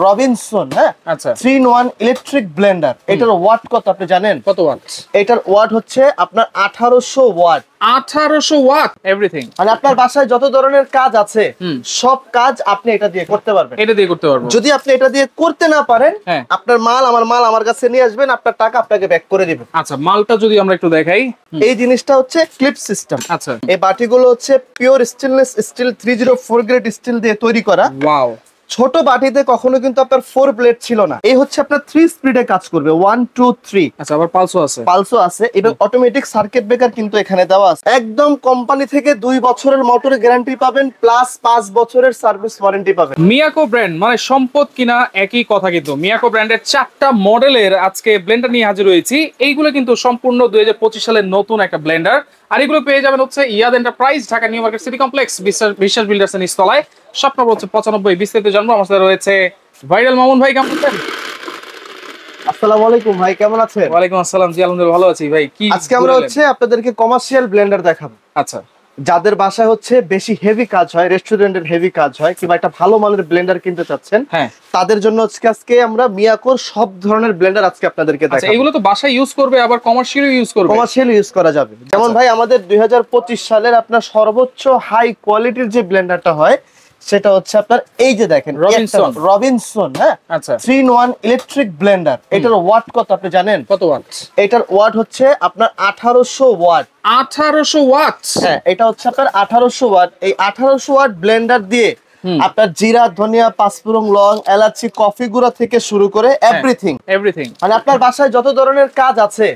Robinson, হ্যাঁ আচ্ছা 3-in-1 electric Blender. এটার ওয়াট কত আপনি জানেন? কত ওয়াট? এটার ওয়াট হচ্ছে আপনার 1800 ওয়াট। 1800 watt everything. মানে আপনার বাসায় যত ধরনের কাজ আছে সব কাজ আপনি এটা দিয়ে করতে পারবেন। এটা দিয়ে করতে পারবো। যদি আপনি এটা দিয়ে করতে না পারেন, হ্যাঁ, আপনার মাল আমার কাছে নিয়ে আসবেন, আপনার টাকা আপনাকে ব্যাক করে দিবেন। আচ্ছা মালটা যদি আমরা একটু দেখাই, এই জিনিসটা হচ্ছে ক্লিপ সিস্টেম। আচ্ছা এই বাটিগুলো হচ্ছে pure stainless steel 304 grade still দিয়ে তৈরি করা। ওয়াও। ছোট বাটিতে কখনো কিন্তু আপনার 4 ব্লেড ছিল না। এই হচ্ছে আপনার 3 স্পিডে কাজ করবে, 1 2 3। আচ্ছা আবার পালসও আছে? পালসও আছে এবং অটোমেটিক সার্কিট ব্রেকার কিন্তু এখানে দেওয়া আছে। একদম কোম্পানি থেকে 2 বছরের মোটর গ্যারান্টি পাবেন, প্লাস 5 বছরের সার্ভিস ওয়ারেন্টি পাবেন। মিয়াকো ব্র্যান্ড মানে সম্পদ কিনা একই কথা, কিন্তু মিয়াকো ব্র্যান্ডের 4টা মডেলের আজকে ব্লেন্ডার নিয়ে হাজির হয়েছি। এইগুলো কিন্তু সম্পূর্ণ 2025 সালের নতুন একটা ব্লেন্ডার। আর এগুলো পেয়ে যাবেন হচ্ছে Yaad enterprise, Dhaka new market city complex, Biswas builders এর নিচতলায়। শপ নম্বর হচ্ছে 95। বিস্তারিত জানবো। আমার সাথে রয়েছে ভাইরাল মামুন ভাই। কেমন আছেন? আসসালামু আলাইকুম ভাই, কেমন আছেন? ওয়ালাইকুম আসসালাম। জি আলহামদুলিল্লাহ ভালো আছি ভাই। কি আজকে আমরা হচ্ছে আপনাদেরকে কমার্শিয়াল ব্লেন্ডার দেখাবো। আচ্ছা, যাদের বাসায় হচ্ছে বেশি হেভি কাজ হয়, রেস্টুরেন্টের হেভি কাজ হয়, কিংবা একটা ভালো মানের ব্লেন্ডার কিনতে চাচ্ছেন, হ্যাঁ তাদের জন্য আজকে আমরা মিয়াকোর সব ধরনের ব্লেন্ডার আজকে আপনাদেরকে আচ্ছা। দেখাবো। এগুলো তো বাসায় ইউজ করবে, আবার কমার্শিয়ালি ইউজ করবে। কমার্শিয়ালি ইউজ করা যাবে। যেমন ভাই আমাদের 2025 সালের আপনার সর্বোচ্চ হাই কোয়ালিটির যে ব্লেন্ডারটা হয় সেটা হচ্ছে আপনার এই যে দেখেন রবিনসন, হ্যাঁ আচ্ছা 3-in-1 ইলেকট্রিক ব্লেন্ডার। এটার ওয়াট কত আপনি জানেন? কত ওয়াট? এটার ওয়াট হচ্ছে আপনার 1800 ওয়াট। 1800 ওয়াট? হ্যাঁ, এটা হচ্ছে আপনার 1800 ওয়াট। এই 1800 ওয়াট ব্লেন্ডার দিয়ে আপনার জিরা, ধনিয়া, পাঁচফোড়ন, লং, এলাচি, কফি গুঁড়া থেকে শুরু করে এভরিথিং মানে আপনার বাসায় যত ধরনের কাজ আছে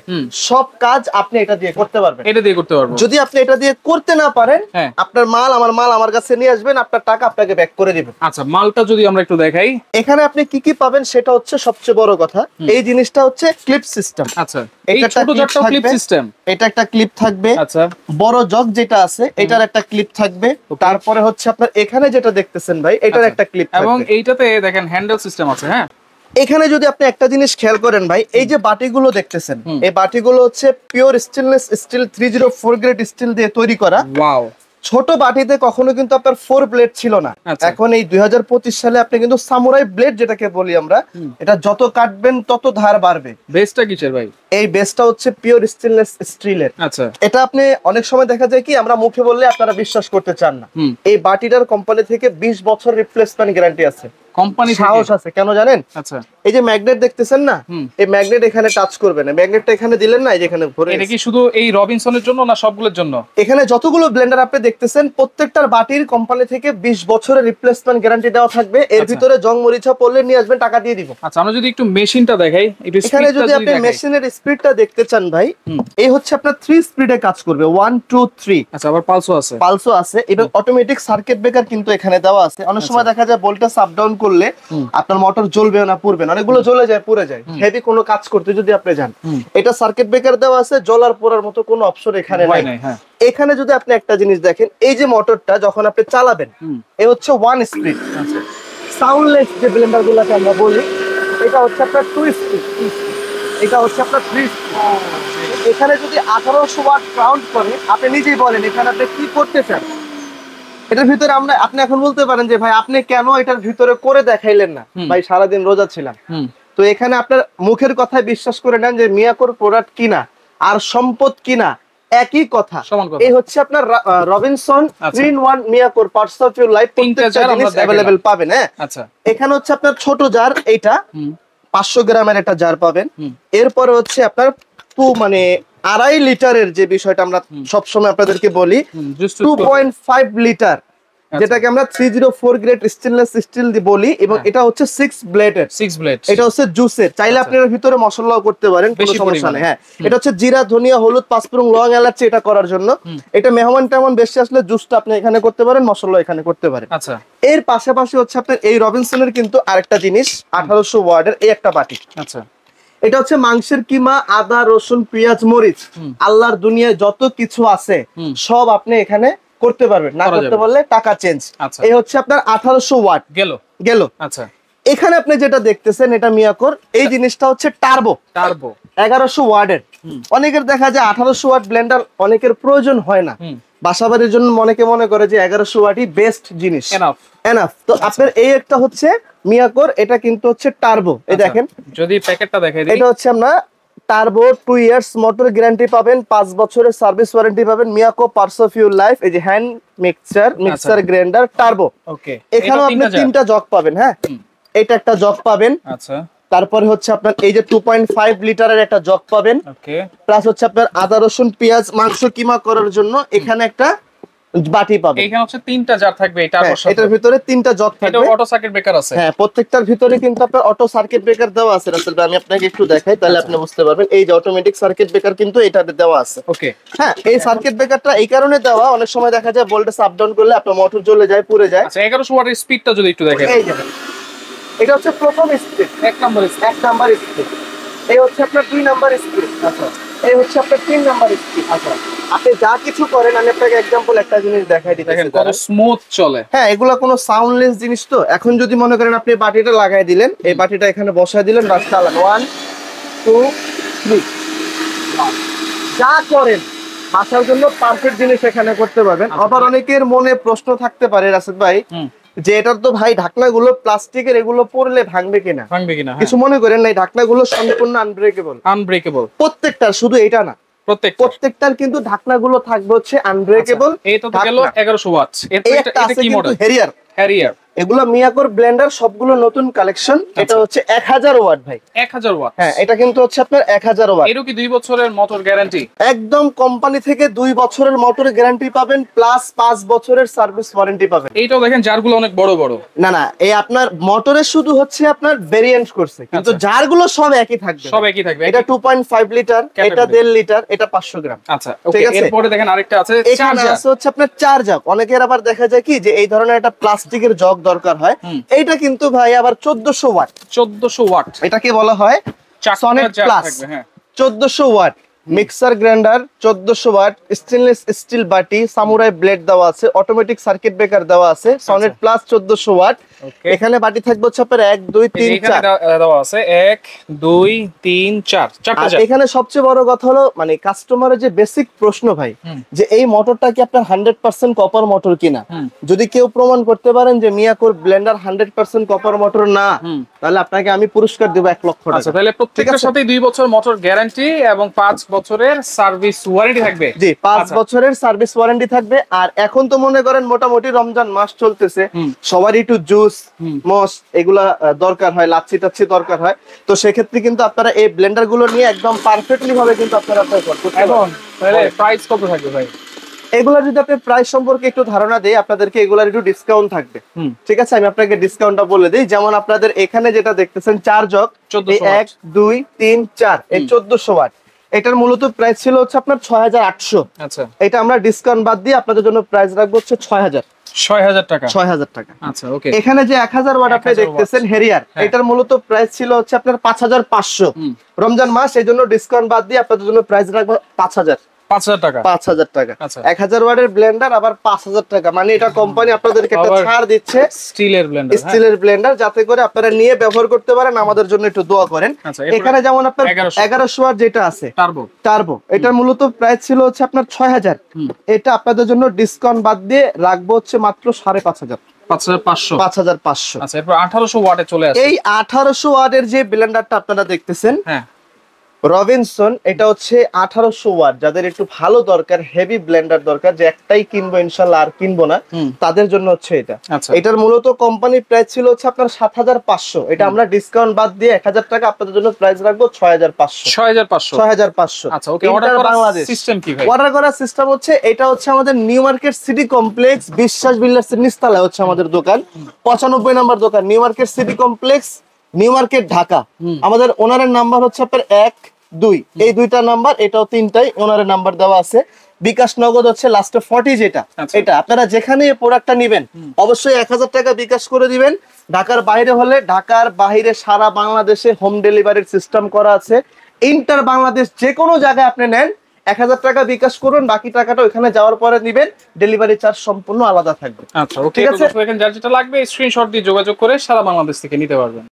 সব কাজ আপনি এটা দিয়ে করতে পারবেন। এটা দিয়ে করতে পারবো। যদি আপনি এটা দিয়ে করতে না পারেন, আপনার মাল আমার কাছে নিয়ে আসবেন, আপনার টাকা আপনাকে ব্যাক করে দিবেন। আচ্ছা মালটা যদি আমরা একটু দেখাই, এখানে আপনি কি কি পাবেন সেটা হচ্ছে সবচেয়ে বড় কথা। এই জিনিসটা হচ্ছে ক্লিপ সিস্টেম। আচ্ছা এই ছোট জগটাও ক্লিপ সিস্টেম। এটা একটা ক্লিপ থাকবে। আচ্ছা বড় জগ যেটা আছে এটার একটা ক্লিপ থাকবে। তারপরে হচ্ছে আপনার এখানে যেটা দেখতেছেন ভাই, এটার একটা ক্লিপ থাকবে এবং এইটাতে দেখেন হ্যান্ডেল সিস্টেম আছে। হ্যাঁ, এখানে যদি আপনি একটা জিনিস খেয়াল করেন ভাই, এই যে বাটিগুলো দেখতেছেন, এই বাটিগুলো হচ্ছে pure stainless steel 304 grade still দিয়ে তৈরি করা। ওয়াও। ছোট বাটিতে কখনো কিন্তু আপনার 4 ব্লেড ছিল না। এখন এই 2025 সালে আপনি কিন্তু সামুরাই ব্লেড যেটাকে বলি আমরা, এটা যত কাটবেন তত ধার বাড়বে। বেসটা কিসের ভাই? এই বেসটা হচ্ছে পিওর স্টেনলেস স্টিলের। আচ্ছা, এটা আপনি অনেক সময় দেখা যায় কি আমরা মুখে বললে আপনারা বিশ্বাস করতে চান না। এই বাটিটার কোম্পানি থেকে 20 বছর রিপ্লেসমেন্ট গ্যারান্টি আছে। কোম্পানি সাহস আছে, কেন জানেন? আচ্ছা এই যে ম্যাগনেট দেখতেছেন না, এই ম্যাগনেট এখানে টাচ করবে না। ম্যাগনেটটা এখানে দিলেন না, এই যে এখানে ভরে। এটা কি শুধু এই রবিনসনের জন্য না সবগুলোর জন্য? এখানে যতগুলো ব্লেন্ডার আপনি দেখতেছেন প্রত্যেকটার বাটির কোম্পানি থেকে 20 বছরের রিপ্লেসমেন্ট গ্যারান্টি দেওয়া থাকবে। এর ভিতরে জং মরিচা পড়লে নিয়ে আসবেন, টাকা দিয়ে দিব। আচ্ছা আমরা যদি একটু মেশিনটা দেখাই, একটু এখানে যদি আপনি মেশিনের স্পিডটা দেখতে চান ভাই, এই হচ্ছে আপনার 3 স্পিডে কাজ করবে, 1 2 3। আচ্ছা আবার পালসও আছে? পালসও আছে এবং অটোমেটিক সার্কিট ব্রেকার কিন্তু এখানে দেওয়া আছে। অনেক সময় দেখা যায় ভোল্টেজ আপ ডাউন করলে আপনার মোটর জ্বলবে না, পুড়বে না, অনেকগুলো জ্বলে যায়, পুড়ে যায় হেভি কোনো কাজ করতে যদি আপনি যান। এটা সার্কিট ব্রেকার দেওয়া আছে, জ্বলার পোড়ার মতো কোনো অপশন এখানে নাই। এখানে যদি আপনি একটা জিনিস দেখেন, এই যে মোটরটা যখন আপনি চালাবেন, এই হচ্ছে 1 স্পিড সাউন্ডলেস যে ব্লেন্ডারগুলোকে আমরা বলি, এটা হচ্ছে আপনার 2 স্পিড, এটা হচ্ছে আপনার 3 স্পিড। এখানে যদি 1800 ওয়াট কাউন্ট করে, আপনি নিজেই বলেন এখানে আপনি কি করতে চান। এটার ভিতরে আপনি এখন বলতে পারেন যে ভাই আপনি কেন এটার ভিতরে করে দেখাইলেন না? ভাই সারাদিন রোজা ছিলাম। তো এখানে আপনার মুখের কথায় বিশ্বাস করে নেন যে মিয়াকোর প্রোডাক্ট কিনা আর সম্পদ কিনা একই কথা। এই হচ্ছে আপনার রবিনসন 3-in-1 মিয়াকোর parts of your life available পাবেন। হ্যাঁ, আচ্ছা এখানে হচ্ছে আপনার ছোট জার, এইটা 500 গ্রামের একটা জার পাবেন। এরপরে হচ্ছে আপনার মানে 2.5 লিটারের যে বিষয়টা আমরা সবসময় আপনাদেরকে বলি, 2.5 লিটার, যেটাকে আমরা 304 গ্রেড স্টেনলেস স্টিল দিয়ে বলি, এবং এটা হচ্ছে 6 ব্লেডের। এটা হচ্ছে জুসের। চাইলে আপনি এর ভিতরে মশলাও করতে পারেন, কোনো সমস্যা নেই। হ্যাঁ, এটা হচ্ছে জিরা, ধনিয়া, হলুদ, পাঁচফোড়ন, লং, এলাচি এটা করার জন্য। এটা মেহমান টেমন বেশি আসলে জুসটা আপনি এখানে করতে পারেন, মশলা এখানে করতে পারেন। আচ্ছা, এর পাশাপাশি হচ্ছে আপনার এই রবিনসনের কিন্তু আরেকটা জিনিস 1800 ওয়াটের এই একটা বাটি। আচ্ছা, এটা হচ্ছে মাংসের কিমা, আদা, রসুন, পেঁয়াজ, মরিচ, আল্লাহর দুনিয়ায় যত কিছু আছে সব আপনি এখানে করতে পারবেন। না করতে পারলে টাকা চেঞ্জ। এই হচ্ছে আপনার 1800 ওয়াট গেল। আচ্ছা, এখানে আপনি যেটা দেখতেছেন এটা মিয়াকোর, এই জিনিসটা হচ্ছে টার্বো 1100 ওয়াটের। অনেকের দেখা যায় 1800 ওয়াট ব্লেন্ডার অনেকের প্রয়োজন হয় না, বাসাবাড়ির জন্য অনেকে মনে করে যে 1100 ওয়াটই বেস্ট জিনিস, এনাফ। তো আপনার এই একটা হচ্ছে মিয়াকোর, এটা কিন্তু হচ্ছে টার্বো। এই দেখেন, যদি প্যাকেটটা দেখাই দিই, এটা হচ্ছে আমরা টার্বো 2 ইয়ার্স মোটর গ্যারান্টি পাবেন, 5 বছরের সার্ভিস ওয়ারেন্টি পাবেন। Miyako parts of your life, এই যে হ্যান্ড মিক্সার গ্রাইন্ডার টার্বো। ওকে, এখানেও আপনি 3টা জগ পাবেন। হ্যাঁ, এটা একটা জগ পাবেন। আচ্ছা, তারপরে হচ্ছে আপনার এই যে 2.5 লিটারের একটা জগ পাবেন। ওকে, প্লাস হচ্ছে আপনার আদা রসুন পেঁয়াজ মাংস কিমা করার জন্য এখানে একটা বাটি পাবেন। এখানে হচ্ছে 3টা জার থাকবে, এটার ভিতরে 3টা জগ থাকবে। এটা অটো সার্কিট ব্রেকার আছে। হ্যাঁ, প্রত্যেকটার ভিতরে কিন্তু আপনার অটো সার্কিট ব্রেকার দেওয়া আছে। রাসেল ভাই, আমি আপনাকে একটু দেখাই, তাহলে আপনি বুঝতে পারবেন। এই যে অটোমেটিক সার্কিট ব্রেকার কিন্তু এটাতে দেওয়া আছে। ওকে, হ্যাঁ, এই সার্কিট ব্রেকারটা এই কারণে দেওয়া, অনেক সময় দেখা যায় ভোল্টেজ আপ ডাউন করলে আপনার মোটর জ্বলে যায়, পুড়ে যায়। আচ্ছা, 1100 ওয়াটের স্পিডটা যদি একটু দেখেন। এই দেখেন, এটা হচ্ছে প্রথম speed, 1 number speed. 1 number speed. এই হচ্ছে আপনার 2 নাম্বার স্পিড। আচ্ছা, এই হচ্ছে আপনার 3 নাম্বার স্পিড। আচ্ছা, আপনি যা কিছু করেন, আমি আপনাকে एग्जांपल একটা জিনিস দেখাই দিতেছি। দেখেন কত স্মুথ চলে। হ্যাঁ, এগুলা কোনো সাউন্ডলেস জিনিস তো। এখন যদি মনে করেন আপনি বাটিটা লাগাই দিলেন, এই বাটিটা এখানে বসায় দিলেন, বাস চালান, 1 2 3, যা করেন বাসার জন্য পারফেক্ট জিনিস এখানে করতে পারবেন। আবার অনেকের মনে প্রশ্ন থাকতে পারে রাসেল ভাই, যে এটার তো ভাই ঢাকনাগুলো প্লাস্টিকের, এগুলো পড়লে ভাঙবে কিনা। কিছু মনে করেন নাই, ঢাকনাগুলো সম্পূর্ণ আনব্রেকেবল। প্রত্যেকটার, শুধু এটা না, প্রত্যেকটার কিন্তু ঢাকনাগুলো থাকবে হচ্ছে আনব্রেকেবল। এটা তো গেল 1100 ওয়াট। এটা কি মডেল? হ্যারিয়ার। এগুলো মিয়াকোর ব্লেন্ডার, সবগুলো নতুন কালেকশন। এটা হচ্ছে 1000 ওয়াট ভাই। 1000 ওয়াট। হ্যাঁ, এটা কিন্তু হচ্ছে আপনার 1000 ওয়াট। এরও কি 2 বছরের মোটর গ্যারান্টি? একদম কোম্পানি থেকে 2 বছরের মোটর গ্যারান্টি পাবেন, প্লাস 5 বছরের সার্ভিস ওয়ারেন্টি পাবেন। এইটাও দেখেন জারগুলো অনেক বড় বড়। না না, এই আপনার মোটরে শুধু হচ্ছে আপনার ভেরিয়েন্ট করছে, কিন্তু জারগুলো সব একই থাকবে। সব একই থাকবে। এটা 2.5 লিটার, এটা 1.5 লিটার, এটা 500 গ্রাম। আচ্ছা, ওকে। এরপরে দেখেন আরেকটা আছে, এখানে আছে হচ্ছে আপনার 4 জগ। অনেকের আবার দেখা যায় কি যে এই ধরনের একটা প্লাস্টিকের জগ দরকার হয়। এইটা কিন্তু ভাই আবার 1400 ওয়াট। 1400 ওয়াট। এটাকে বলা হয় Sonet plus. 1400 watt mixer grinder, 1400 watt stainless steel বাটি, সামুরাই ব্লেড দেওয়া আছে, অটোমেটিক সার্কিট ব্রেকার দেওয়া আছে, সনেট প্লাস 1400 ওয়াট। এখানে বাটি থাকবে হচ্ছে আপনার 1 2 3 4 দেওয়া আছে, 1 2 3 4, চারটা জার। এখানে সবচেয়ে বড় কথা হলো মানে কাস্টমারের যে বেসিক প্রশ্ন ভাই, যে এই মোটরটা কি আপনার 100% কপার মোটর কিনা। যদি কেউ প্রমাণ করতে পারেন যে মিয়াকোর ব্লেন্ডার 100% কপার মোটর না, তাহলে আপনাকে আমি পুরস্কার দেব 1 লক্ষ টাকা। আচ্ছা, তাহলে প্রত্যেকটার সাথে 2 বছর মোটর গ্যারান্টি এবং 5 বছরের সার্ভিস ওয়ারেন্টি থাকবে। জি, 5 বছরের সার্ভিস ওয়ারেন্টি থাকবে। আর এখন তো মনে করেন মোটামুটি রমজান মাস চলতেছে, সবারই একটু জুস মস এগুলা দরকার হয়, লাচ্ছি টাচ্ছি দরকার হয়। তো সেক্ষেত্রে কিন্তু আপনারা এই ব্লেন্ডার গুলো নিয়ে একদম পারফেক্টলি ভাবে কিন্তু আপনারা এখন তাহলে প্রাইস কত থাকবে ভাই? এগুলা যদি আপনি প্রাইস সম্পর্কে একটু ধারণা দেই, আপনাদেরকে এগুলার একটু ডিসকাউন্ট থাকবে। ঠিক আছে, আমি আপনাকে ডিসকাউন্টটা বলে দিই। যেমন আপনাদের এখানে যেটা দেখতেছেন 4 জগ, 1 2 3 4, এই 1400 ওয়াট। এটার মূলত প্রাইস ছিল হচ্ছে আপনার 6800। আচ্ছা, এটা আমরা ডিসকাউন্ট বাদ দিয়ে আপনাদের জন্য প্রাইস রাখবো হচ্ছে 6000 টাকা। 6000 টাকা। আচ্ছা, ওকে। এখানে যে 1000 ওয়াট আপনি দেখতেছেন হেরিয়ার, এটার মূলত প্রাইস ছিল হচ্ছে আপনার 5500। রমজান মাস, এই জন্য ডিসকাউন্ট বাদ দিয়ে আপনাদের জন্য প্রাইস রাখবো 5000 টাকা। 5000 টাকা। 1000 ওয়াটের ব্লেন্ডার আবার 5000 টাকা, মানে এটা কোম্পানি আপনাদেরকে একটা ছাড় দিচ্ছে। স্টিলের ব্লেন্ডার, যাতে করে আপনারা নিয়ে ব্যবহার করতে পারেন। আমাদের জন্য একটু দোয়া করেন। এখানে যেমন আপনার 1100 ওয়াট যেটা আছে টার্বো, এটার মূলত প্রাইস ছিল হচ্ছে আপনার 6000। এটা আপনাদের জন্য ডিসকাউন্ট বাদ দিয়ে রাখবো হচ্ছে মাত্র 5500। 5500। আচ্ছা, এরপর 1800 ওয়াটে চলে আসে। এই 1800 ওয়াটের যে ব্লেন্ডারটা আপনারা দেখতেছেন, হ্যাঁ রবিনসন, এটা হচ্ছে 1800 ওয়াট। যাদের একটু ভালো দরকার, হেভি ব্লেন্ডার দরকার, যে একটাই কিনবো ইনশাআল্লাহ আর কিনবো না, তাদের জন্য হচ্ছে এটা। এটার মূলত কোম্পানির প্রাইস ছিল হচ্ছে আপনার 7500। এটা আমরা ডিসকাউন্ট বাদ দিয়ে 1000 টাকা আপনাদের জন্য প্রাইস রাখবো 6500। আচ্ছা, ওকে। অর্ডার করার সিস্টেম কি ভাই? অর্ডার করার সিস্টেম হচ্ছে, এটা হচ্ছে আমাদের নিউ মার্কেট সিটি কমপ্লেক্স, বিশ্বাস বিল্ডার্সের নিচতলায় হচ্ছে আমাদের দোকান, 95 নম্বর দোকান, new market city complex, new market, Dhaka. আমাদের ওনারের নাম্বার হচ্ছে আপনার 1 2, এই 2টা নাম্বার, এটাও 3টাই ওনারের নাম্বার দেওয়া আছে। বিকাশ নগদ হচ্ছে লাস্টে 40, যেটা এটা আপনারা যেখানে এই প্রোডাক্টটা নেবেন অবশ্যই 1000 টাকা বিকাশ করে দিবেন। ঢাকার বাইরে হলে ঢাকার বাইরে সারা বাংলাদেশে হোম ডেলিভারির সিস্টেম করা আছে। ইন্টার বাংলাদেশ যে কোনো জায়গায় আপনি নেন 1000 টাকা বিকাশ করুন, বাকি টাকাটা ওখানে যাওয়ার পরে নিবেন, ডেলিভারি চার্জ সম্পূর্ণ আলাদা থাকবে। আচ্ছা, ওকে। ঠিক আছে, যার যেটা লাগবে স্ক্রিনশট দিয়ে যোগাযোগ করে সারা বাংলাদেশ থেকে নিতে পারবেন।